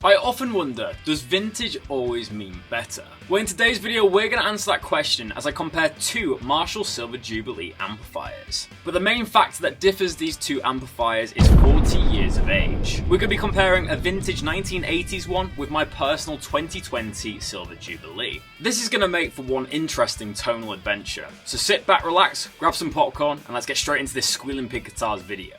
I often wonder, does vintage always mean better? Well, in today's video, we're going to answer that question as I compare two Marshall Silver Jubilee amplifiers. But the main factor that differs these two amplifiers is 40 years of age. We're going to be comparing a vintage 1980s one with my personal 2020 Silver Jubilee. This is going to make for one interesting tonal adventure. So sit back, relax, grab some popcorn, and let's get straight into this Squealing Pig Guitars video.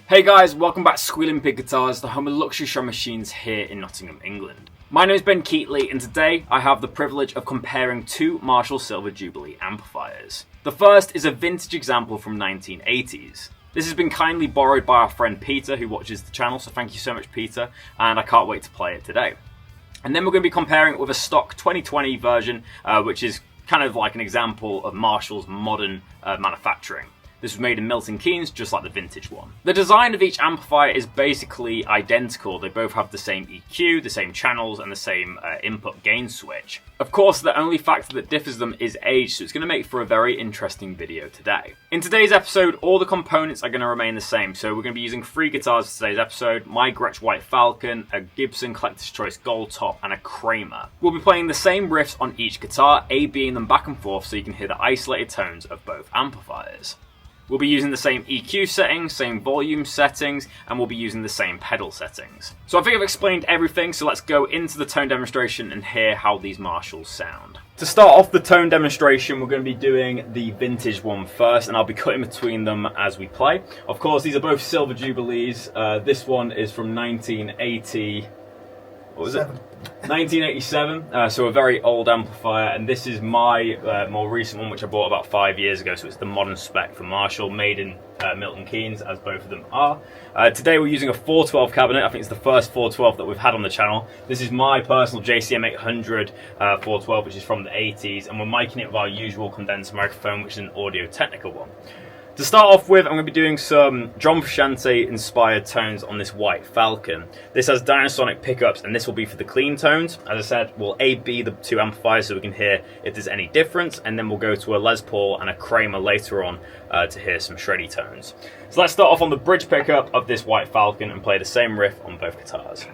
Hey guys, welcome back to Squealing Pig Guitars, the home of luxury strum machines here in Nottingham, England. My name is Ben Keightley, and today I have the privilege of comparing two Marshall Silver Jubilee amplifiers. The first is a vintage example from 1980s. This has been kindly borrowed by our friend Peter, who watches the channel, so thank you so much, Peter, and I can't wait to play it today. And then we're going to be comparing it with a stock 2020 version, which is kind of like an example of Marshall's modern manufacturing. This was made in Milton Keynes, just like the vintage one. The design of each amplifier is basically identical. They both have the same EQ, the same channels, and the same input gain switch. Of course, the only factor that differs them is age, so it's going to make for a very interesting video today. In today's episode, all the components are going to remain the same. So we're going to be using three guitars for today's episode: my Gretsch White Falcon, a Gibson Collector's Choice Gold Top, and a Kramer. We'll be playing the same riffs on each guitar, A-Bing them back and forth so you can hear the isolated tones of both amplifiers. We'll be using the same EQ settings, same volume settings, and we'll be using the same pedal settings. So I think I've explained everything, so let's go into the tone demonstration and hear how these Marshalls sound. To start off the tone demonstration, we're going to be doing the vintage one first, and I'll be cutting between them as we play. Of course, these are both Silver Jubilees. This one is from 1980... What was it? 1987, so a very old amplifier, and this is my more recent one, which I bought about 5 years ago, so it's the modern spec for Marshall, made in Milton Keynes, as both of them are. Today we're using a 412 cabinet. I think it's the first 412 that we've had on the channel. This is my personal JCM 800 412, which is from the 80s, and we're miking it with our usual condenser microphone, which is an Audio-Technica one. To start off with, I'm going to be doing some John Frusciante inspired tones on this White Falcon. This has Dynasonic pickups, and this will be for the clean tones. As I said, we'll A-B the two amplifiers so we can hear if there's any difference, and then we'll go to a Les Paul and a Kramer later on to hear some shreddy tones. So let's start off on the bridge pickup of this White Falcon and play the same riff on both guitars.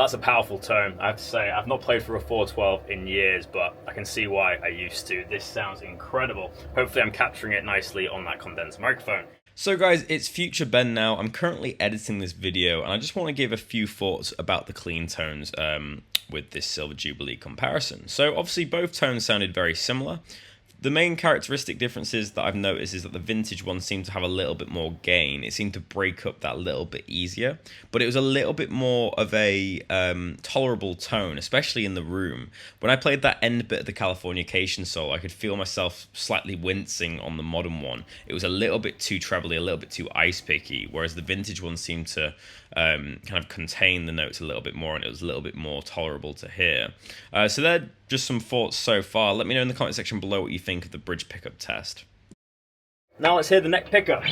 That's a powerful tone, I have to say. I've not played for a 412 in years, but I can see why I used to. This sounds incredible. Hopefully I'm capturing it nicely on that condenser microphone. So guys, it's Future Ben now. I'm currently editing this video, and I just want to give a few thoughts about the clean tones with this Silver Jubilee comparison. So obviously both tones sounded very similar. The main characteristic differences that I've noticed is that the vintage one seemed to have a little bit more gain. It seemed to break up that little bit easier, but it was a little bit more of a tolerable tone, especially in the room. When I played that end bit of the Californication solo, I could feel myself slightly wincing on the modern one. It was a little bit too trebly, a little bit too ice picky, whereas the vintage one seemed to kind of contain the notes a little bit more, and it was a little bit more tolerable to hear. So they're just some thoughts so far. Let me know in the comment section below what you think of the bridge pickup test. Now let's hear the neck pickup.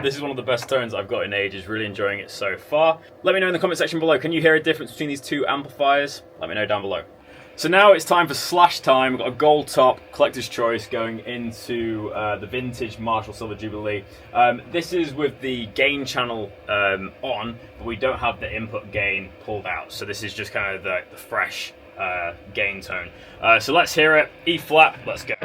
This is one of the best tones I've got in ages, really enjoying it so far. Let me know in the comment section below, can you hear a difference between these two amplifiers? Let me know down below. So now it's time for slash time. We've got a gold top, collector's choice, going into the vintage Marshall Silver Jubilee. This is with the gain channel on, but we don't have the input gain pulled out. So this is just kind of the fresh gain tone. So let's hear it. E flat, let's go.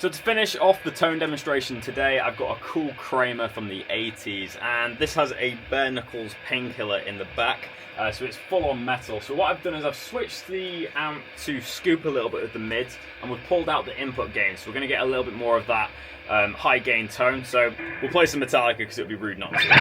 So to finish off the tone demonstration today, I've got a cool Kramer from the 80s, and this has a bare knuckles painkiller in the back, so it's full on metal. So what I've done is I've switched the amp to scoop a little bit with the mids, and we've pulled out the input gain, so we're going to get a little bit more of that high gain tone. So we'll play some Metallica because it would be rude not to.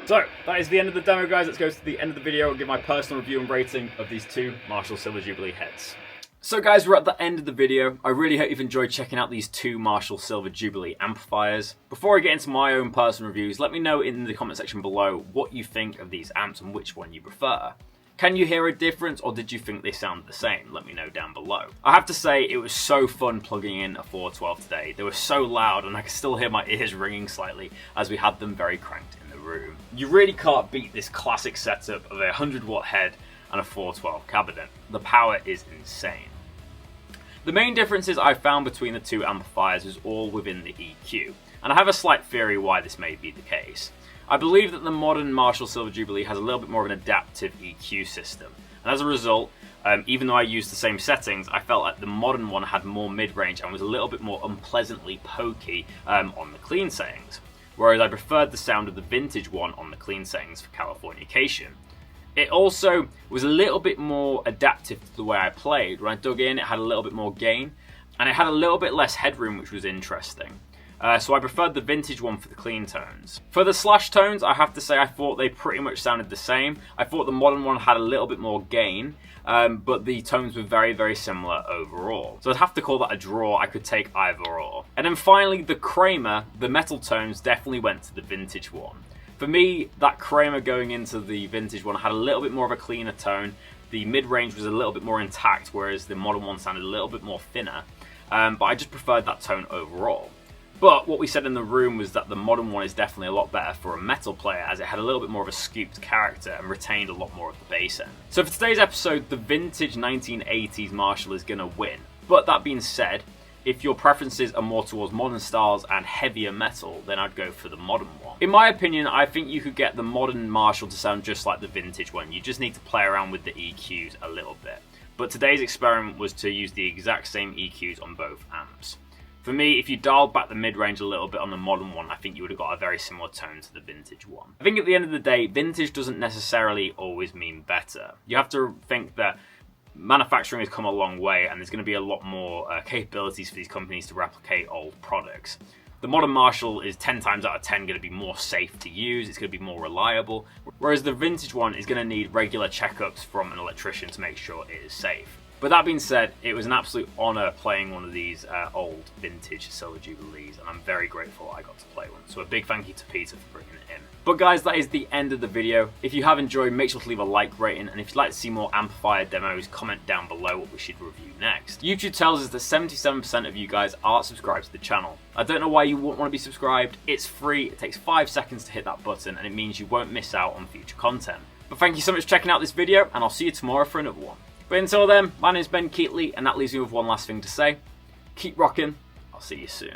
So, that is the end of the demo, guys. Let's go to the end of the video and give my personal review and rating of these two Marshall Silver Jubilee heads. So guys, we're at the end of the video. I really hope you've enjoyed checking out these two Marshall Silver Jubilee amplifiers. Before I get into my own personal reviews, let me know in the comment section below what you think of these amps and which one you prefer. Can you hear a difference, or did you think they sound the same? Let me know down below. I have to say, it was so fun plugging in a 412 today. They were so loud and I could still hear my ears ringing slightly as we had them very cranked in the room. You really can't beat this classic setup of a 100-watt head and a 412 cabinet. The power is insane. The main differences I found between the two amplifiers is all within the EQ, and I have a slight theory why this may be the case. I believe that the modern Marshall Silver Jubilee has a little bit more of an adaptive EQ system, and as a result, even though I used the same settings, I felt like the modern one had more mid-range and was a little bit more unpleasantly pokey on the clean settings, whereas I preferred the sound of the vintage one on the clean settings for Californication. It also was a little bit more adaptive to the way I played. When I dug in, it had a little bit more gain, and it had a little bit less headroom, which was interesting. So I preferred the vintage one for the clean tones. For the slash tones, I have to say I thought they pretty much sounded the same. I thought the modern one had a little bit more gain, but the tones were very, very similar overall. So I'd have to call that a draw. I could take either or. And then finally, the Kramer, the metal tones definitely went to the vintage one. For me, that Kramer going into the vintage one had a little bit more of a cleaner tone. The mid-range was a little bit more intact, whereas the modern one sounded a little bit more thinner. But I just preferred that tone overall. But what we said in the room was that the modern one is definitely a lot better for a metal player, as it had a little bit more of a scooped character and retained a lot more of the bass end. So for today's episode, the vintage 1980s Marshall is going to win. But that being said, if your preferences are more towards modern styles and heavier metal, then I'd go for the modern one. In my opinion, I think you could get the modern Marshall to sound just like the vintage one. You just need to play around with the EQs a little bit. But today's experiment was to use the exact same EQs on both amps. For me, if you dialed back the mid-range a little bit on the modern one, I think you would have got a very similar tone to the vintage one. I think at the end of the day, vintage doesn't necessarily always mean better. You have to think that manufacturing has come a long way and there's going to be a lot more capabilities for these companies to replicate old products. The modern Marshall is 10 times out of 10 going to be more safe to use, it's going to be more reliable, whereas the vintage one is going to need regular checkups from an electrician to make sure it is safe. But that being said, it was an absolute honour playing one of these old vintage Silver Jubilees, and I'm very grateful I got to play one. So a big thank you to Peter for bringing it in. But guys, that is the end of the video. If you have enjoyed, make sure to leave a like rating, and if you'd like to see more amplifier demos, comment down below what we should review next. YouTube tells us that 77% of you guys are subscribed to the channel. I don't know why you wouldn't want to be subscribed. It's free, it takes 5 seconds to hit that button, and it means you won't miss out on future content. But thank you so much for checking out this video, and I'll see you tomorrow for another one. But until then, my name's Ben Keightley, and that leaves me with one last thing to say. Keep rocking. I'll see you soon.